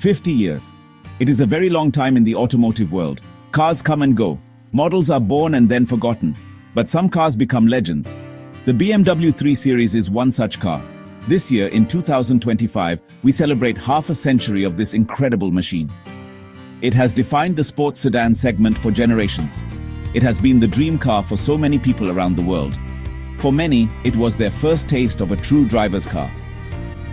50 years. It is a very long time in the automotive world. Cars come and go. Models are born and then forgotten. But some cars become legends. The BMW 3 Series is one such car. This year, in 2025, we celebrate half a century of this incredible machine. It has defined the sports sedan segment for generations. It has been the dream car for so many people around the world. For many, it was their first taste of a true driver's car.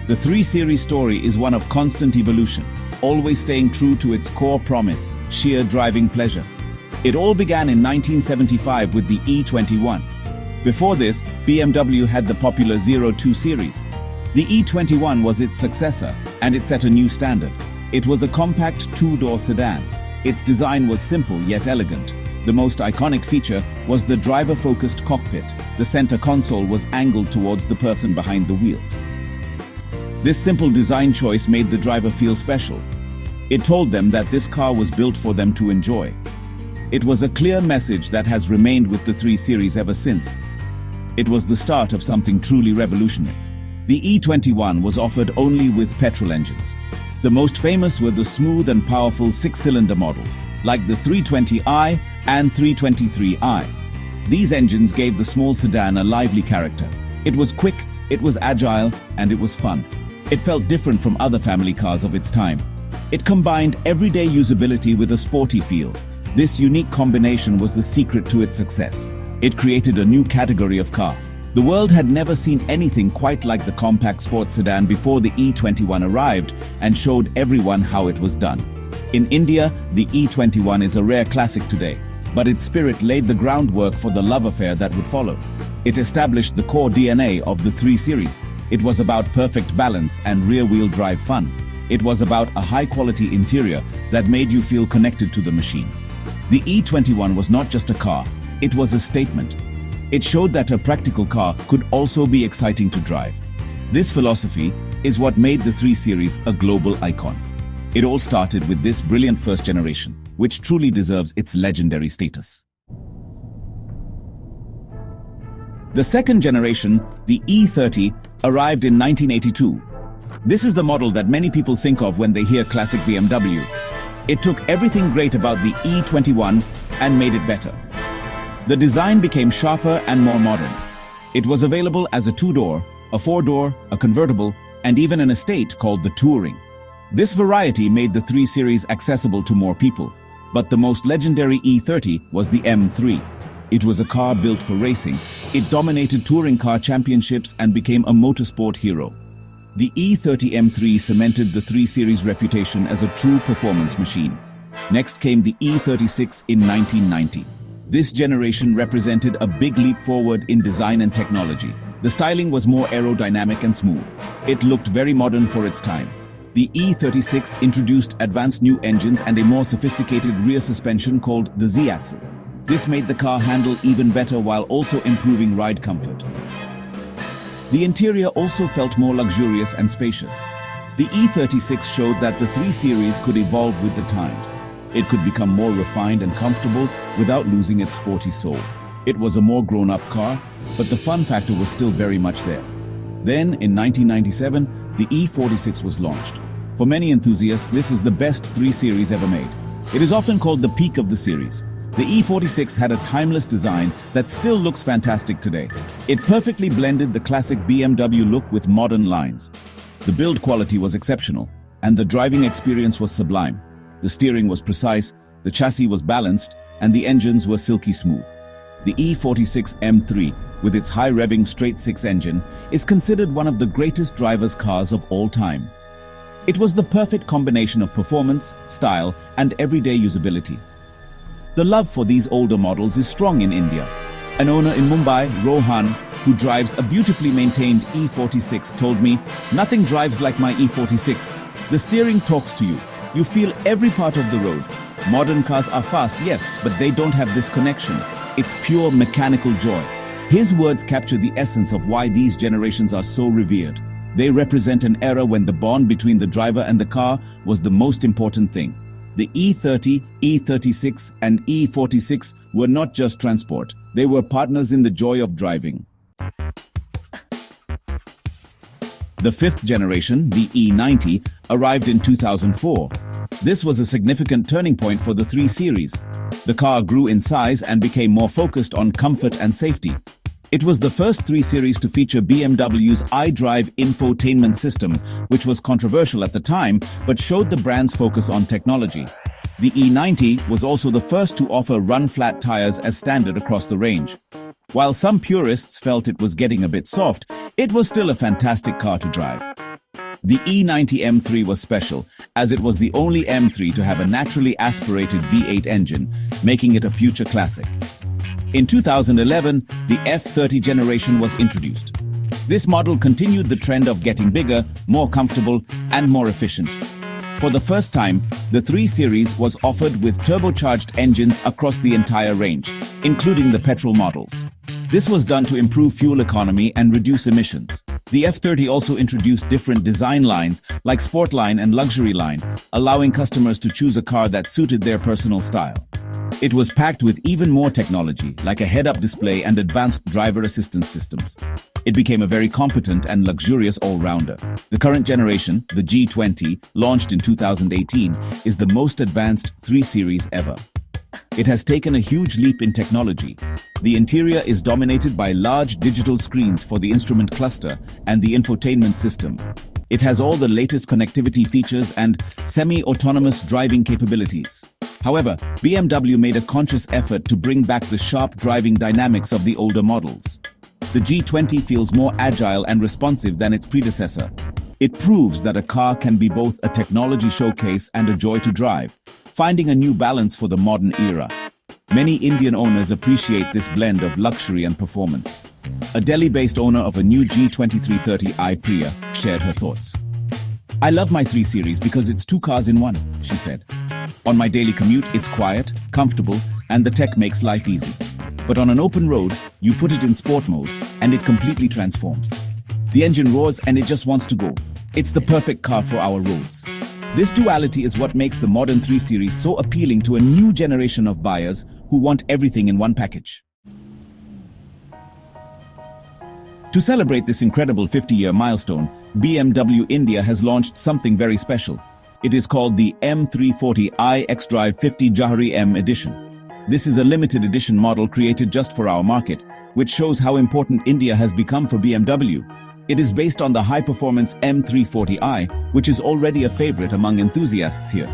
The 3 Series story is one of constant evolution, always staying true to its core promise, sheer driving pleasure. It all began in 1975 with the E21. Before this, BMW had the popular 02 series. The E21 was its successor, and it set a new standard. It was a compact two-door sedan. Its design was simple yet elegant. The most iconic feature was the driver-focused cockpit. The center console was angled towards the person behind the wheel. This simple design choice made the driver feel special. It told them that this car was built for them to enjoy. It was a clear message that has remained with the 3 Series ever since. It was the start of something truly revolutionary. The E21 was offered only with petrol engines. The most famous were the smooth and powerful 6-cylinder models, like the 320i and 323i. These engines gave the small sedan a lively character. It was quick, it was agile, and it was fun. It felt different from other family cars of its time. It combined everyday usability with a sporty feel. This unique combination was the secret to its success. It created a new category of car. The world had never seen anything quite like the compact sports sedan before the E21 arrived and showed everyone how it was done. In India, the E21 is a rare classic today, but its spirit laid the groundwork for the love affair that would follow. It established the core DNA of the 3 Series. It was about perfect balance and rear-wheel drive fun. It was about a high-quality interior that made you feel connected to the machine. The E21 was not just a car, it was a statement. It showed that a practical car could also be exciting to drive. This philosophy is what made the 3 Series a global icon. It all started with this brilliant first generation, which truly deserves its legendary status. The second generation, the E30, arrived in 1982. This is the model that many people think of when they hear classic BMW. It took everything great about the E21 and made it better. The design became sharper and more modern. It was available as a 2-door, a 4-door, a convertible, and even an estate called the Touring. This variety made the 3 Series accessible to more people. But the most legendary E30 was the M3. It was a car built for racing. It dominated touring car championships and became a motorsport hero. The E30 M3 cemented the 3 Series reputation as a true performance machine. Next came the E36 in 1990. This generation represented a big leap forward in design and technology. The styling was more aerodynamic and smooth. It looked very modern for its time. The E36 introduced advanced new engines and a more sophisticated rear suspension called the Z-axle. This made the car handle even better while also improving ride comfort. The interior also felt more luxurious and spacious. The E36 showed that the 3 Series could evolve with the times. It could become more refined and comfortable without losing its sporty soul. It was a more grown-up car, but the fun factor was still very much there. Then, in 1997, the E46 was launched. For many enthusiasts, this is the best 3 Series ever made. It is often called the peak of the series. The E46 had a timeless design that still looks fantastic today. It perfectly blended the classic BMW look with modern lines. The build quality was exceptional, and the driving experience was sublime. The steering was precise, the chassis was balanced, and the engines were silky smooth. The E46 M3, with its high-revving straight-six engine, is considered one of the greatest driver's cars of all time. It was the perfect combination of performance, style, and everyday usability. The love for these older models is strong in India. An owner in Mumbai, Rohan, who drives a beautifully maintained E46, told me, "Nothing drives like my E46. The steering talks to you. You feel every part of the road. Modern cars are fast, yes, but they don't have this connection. It's pure mechanical joy." His words capture the essence of why these generations are so revered. They represent an era when the bond between the driver and the car was the most important thing. The E30, E36, and E46 were not just transport. They were partners in the joy of driving. The fifth generation, the E90, arrived in 2004. This was a significant turning point for the 3 Series. The car grew in size and became more focused on comfort and safety. It was the first 3 Series to feature BMW's iDrive infotainment system, which was controversial at the time but showed the brand's focus on technology. The E90 was also the first to offer run-flat tires as standard across the range. While some purists felt it was getting a bit soft, it was still a fantastic car to drive. The E90 M3 was special, as it was the only M3 to have a naturally aspirated V8 engine, making it a future classic. In 2011, the F30 generation was introduced. This model continued the trend of getting bigger, more comfortable, and more efficient. For the first time, the 3 Series was offered with turbocharged engines across the entire range, including the petrol models. This was done to improve fuel economy and reduce emissions. The F30 also introduced different design lines like Sportline and Luxury Line, allowing customers to choose a car that suited their personal style. It was packed with even more technology, like a head-up display and advanced driver assistance systems. It became a very competent and luxurious all-rounder. The current generation, the G20, launched in 2018, is the most advanced 3 Series ever. It has taken a huge leap in technology. The interior is dominated by large digital screens for the instrument cluster and the infotainment system. It has all the latest connectivity features and semi-autonomous driving capabilities. However, BMW made a conscious effort to bring back the sharp driving dynamics of the older models. The G20 feels more agile and responsive than its predecessor. It proves that a car can be both a technology showcase and a joy to drive, finding a new balance for the modern era. Many Indian owners appreciate this blend of luxury and performance. A Delhi-based owner of a new G20 330i Priya shared her thoughts. "I love my 3 Series because it's 2 cars in one," she said. "On my daily commute, it's quiet, comfortable, and the tech makes life easy. But on an open road, you put it in sport mode, and it completely transforms. The engine roars and it just wants to go. It's the perfect car for our roads." This duality is what makes the modern 3 Series so appealing to a new generation of buyers who want everything in one package. To celebrate this incredible 50-year milestone, BMW India has launched something very special. It is called the M340i Jahre Edition. This is a limited edition model created just for our market, which shows how important India has become for BMW. It is based on the high-performance M340i, which is already a favorite among enthusiasts here.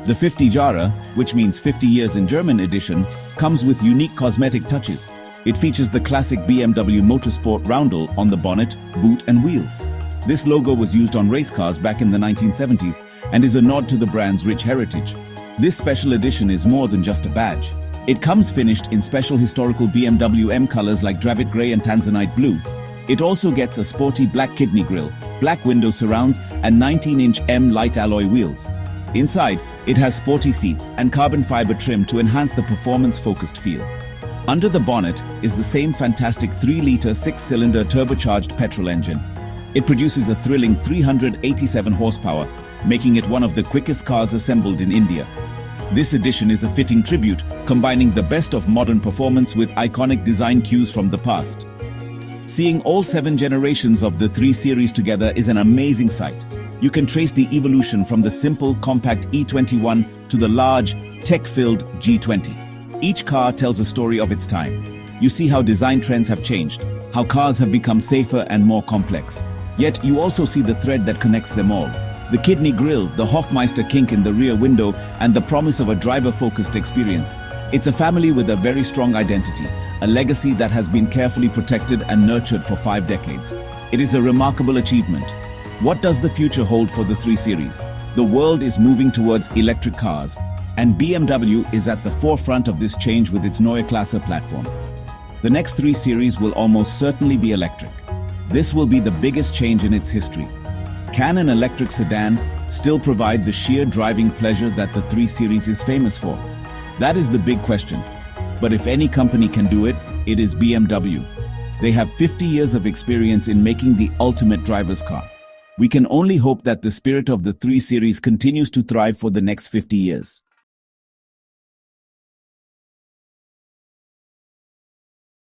The 50 Jahre, which means 50 years in German edition, comes with unique cosmetic touches. It features the classic BMW Motorsport roundel on the bonnet, boot and wheels. This logo was used on race cars back in the 1970s and is a nod to the brand's rich heritage. This special edition is more than just a badge. It comes finished in special historical BMW M colors like Dravit Grey and Tanzanite Blue. It also gets a sporty black kidney grille, black window surrounds and 19-inch M light alloy wheels. Inside, it has sporty seats and carbon fiber trim to enhance the performance-focused feel. Under the bonnet is the same fantastic 3-liter 6-cylinder turbocharged petrol engine. It produces a thrilling 387 horsepower, making it one of the quickest cars assembled in India. This edition is a fitting tribute, combining the best of modern performance with iconic design cues from the past. Seeing all 7 generations of the 3 Series together is an amazing sight. You can trace the evolution from the simple, compact E21 to the large, tech-filled G20. Each car tells a story of its time. You see how design trends have changed, how cars have become safer and more complex. Yet you also see the thread that connects them all. The kidney grille, the Hofmeister kink in the rear window, and the promise of a driver-focused experience. It's a family with a very strong identity, a legacy that has been carefully protected and nurtured for 5 decades. It is a remarkable achievement. What does the future hold for the 3 Series? The world is moving towards electric cars, and BMW is at the forefront of this change with its Neue Klasse platform. The next 3 Series will almost certainly be electric. This will be the biggest change in its history. Can an electric sedan still provide the sheer driving pleasure that the 3 Series is famous for? That is the big question. But if any company can do it, it is BMW. They have 50 years of experience in making the ultimate driver's car. We can only hope that the spirit of the 3 Series continues to thrive for the next 50 years.